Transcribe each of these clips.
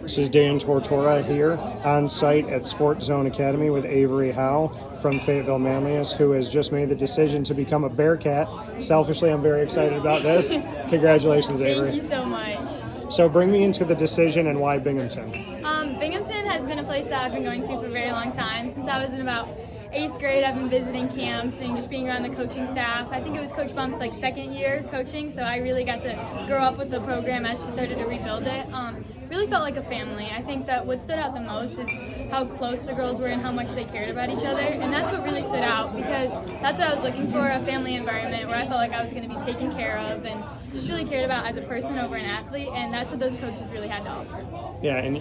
This is Dan Tortora here on site at Sports Zone Academy with Avery Howe from Fayetteville-Manlius, who has just made the decision to become a Bearcat. Selfishly, I'm very excited about this. Congratulations, Avery. Thank you so much. So bring me into the decision and why Binghamton. Binghamton has been a place that I've been going to for a very long time. Since I was in about 8th grade, I've been visiting camps and just being around the coaching staff. I think it was Coach Bump's second year coaching, so I really got to grow up with the program as she started to rebuild it. Really felt like a family. I think that what stood out the most is how close the girls were and how much they cared about each other, and that's what really stood out because that's what I was looking for, a family environment where I felt like I was going to be taken care of and just really cared about as a person over an athlete, and that's what those coaches really had to offer. Yeah, and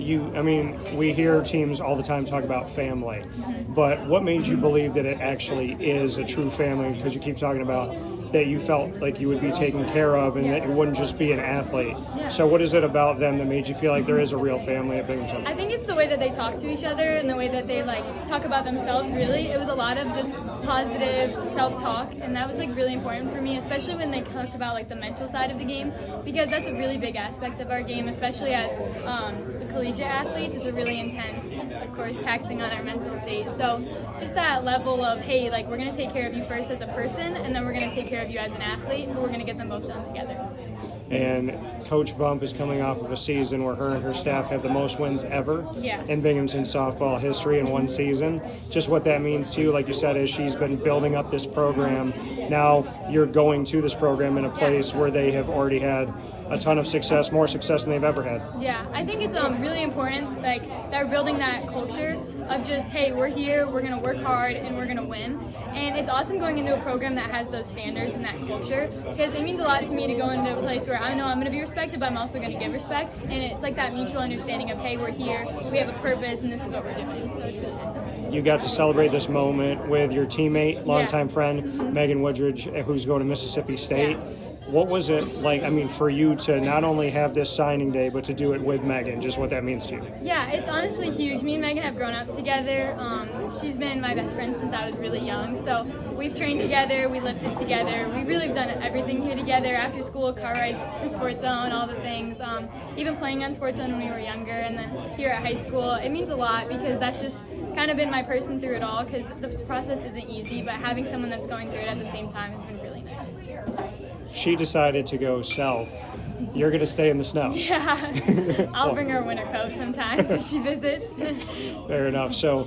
we hear teams all the time talk about family, but what made you believe that it actually is a true family? Because you keep talking about that you felt like you would be taken care of and that it wouldn't just be an athlete. Yeah. So what is it about them that made you feel like there is a real family at Binghamton? I think it's the way that they talk to each other and the way that they talk about themselves. Really, it was a lot of just positive self-talk, and that was really important for me, especially when they talked about the mental side of the game, because that's a really big aspect of our game, especially as collegiate athletes. It's a really intense, of course, taxing on our mental state. So just that level of, hey, we're going to take care of you first as a person, and then we're going to take care of you as an athlete, and we're going to get them both done together. And Coach Bump is coming off of a season where her and her staff had the most wins ever in Binghamton softball history in one season. Just what that means to you, like you said, is she's been building up this program. Now you're going to this program in a place where they have already had a ton of success, more success than they've ever had. Yeah, I think it's really important they're building that culture of just, hey, we're here, we're going to work hard, and we're going to win. And it's awesome going into a program that has those standards and that culture, because it means a lot to me to go into a place where I know I'm going to be respected, but I'm also going to give respect. And it's that mutual understanding of, hey, we're here, we have a purpose, and this is what we're doing. So it's really nice. You got to celebrate this moment with your teammate, longtime friend, Megan Woodridge, who's going to Mississippi State. What was it like, for you to not only have this signing day, but to do it with Megan, just what that means to you? Yeah, it's honestly huge. Me and Megan have grown up together. She's been my best friend since I was really young. So we've trained together, we lifted together. We really have done everything here together, after school, car rides to Sports Zone, all the things. Even playing on Sports Zone when we were younger, and then here at high school. It means a lot because that's just kind of been my person through it all, because this process isn't easy, but having someone that's going through it at the same time has been really nice. She decided to go south. You're going to stay in the snow. Yeah, I'll bring her a winter coat sometimes if she visits. Fair enough. So,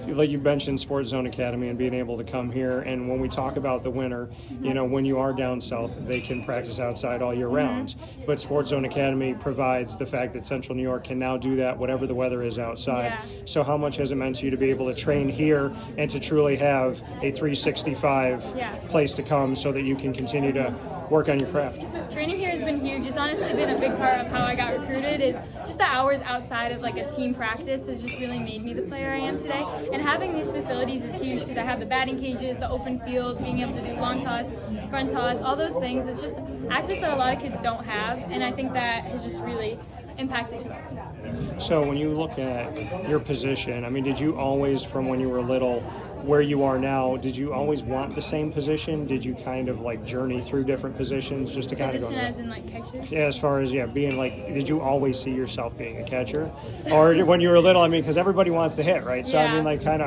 like you mentioned, Sports Zone Academy and being able to come here. And when we talk about the winter, when you are down south, they can practice outside all year round. But Sports Zone Academy provides the fact that Central New York can now do that whatever the weather is outside. Yeah. So how much has it meant to you to be able to train here and to truly have a 365 place to come so that you can continue to work on your craft? Training here has been huge. It's honestly been a big part of how I got recruited. Is just the hours outside of a team practice has just really made me the player I am today. And having these facilities is huge because I have the batting cages, the open field, being able to do long toss, front toss, all those things. It's just access that a lot of kids don't have, and I think that has just really impacted who I was. So when you look at your position, did you always, from when you were little, where you are now, did you always want the same position? Did you kind of journey through different positions just to kind of go? Position as in catcher? Yeah, as far as being did you always see yourself being a catcher? Or when you were little, because everybody wants to hit, right? So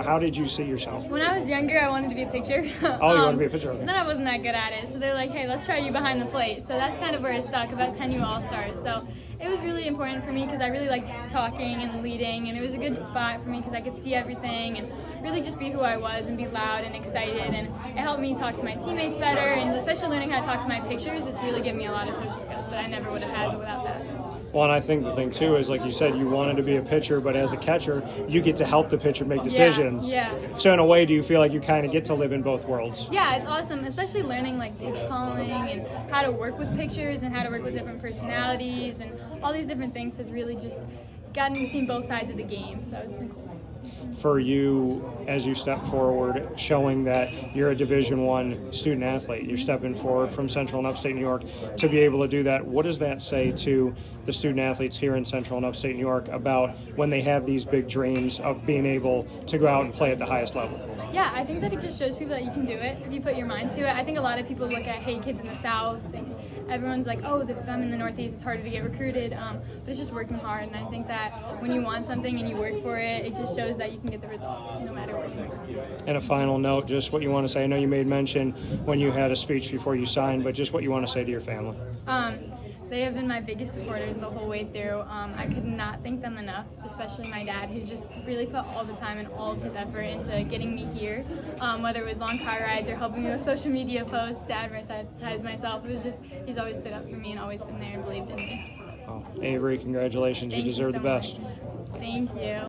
how did you see yourself? When I was younger, I wanted to be a pitcher. Oh, you wanted to be a pitcher? Okay. Then I wasn't that good at it. So they're like, hey, let's try you behind the plate. So that's kind of where I stuck, about 10U All-Stars. So it was really important for me because I really liked talking and leading, and it was a good spot for me because I could see everything and really just be who I was and be loud and excited, and it helped me talk to my teammates better, and especially learning how to talk to my pitchers. It's really given me a lot of social skills that I never would have had without that. Well, and I think the thing too is, like you said, you wanted to be a pitcher, but as a catcher, you get to help the pitcher make decisions. Yeah. So in a way, do you feel like you kind of get to live in both worlds? Yeah, it's awesome, especially learning pitch calling and how to work with pitchers and how to work with different personalities and all these different things has really just gotten me to see both sides of the game. So it's been cool. For you, as you step forward, showing that you're a Division I student athlete, you're stepping forward from Central and Upstate New York to be able to do that, what does that say to the student athletes here in Central and Upstate New York about when they have these big dreams of being able to go out and play at the highest level? Yeah, I think that it just shows people that you can do it if you put your mind to it. I think a lot of people look at, hey, kids in the South, and everyone's like, oh, if I'm in the Northeast, it's harder to get recruited, but it's just working hard. And I think that when you want something and you work for it, it just shows that you can get the results no matter where you are. And a final note, just what you want to say. I know you made mention when you had a speech before you signed, but just what you want to say to your family. They have been my biggest supporters the whole way through. I could not thank them enough, especially my dad, who just really put all the time and all of his effort into getting me here. Whether it was long car rides or helping me with social media posts, dad advertised myself. It was just, he's always stood up for me and always been there and believed in me. So. Avery, congratulations. You deserve the best. Thank you.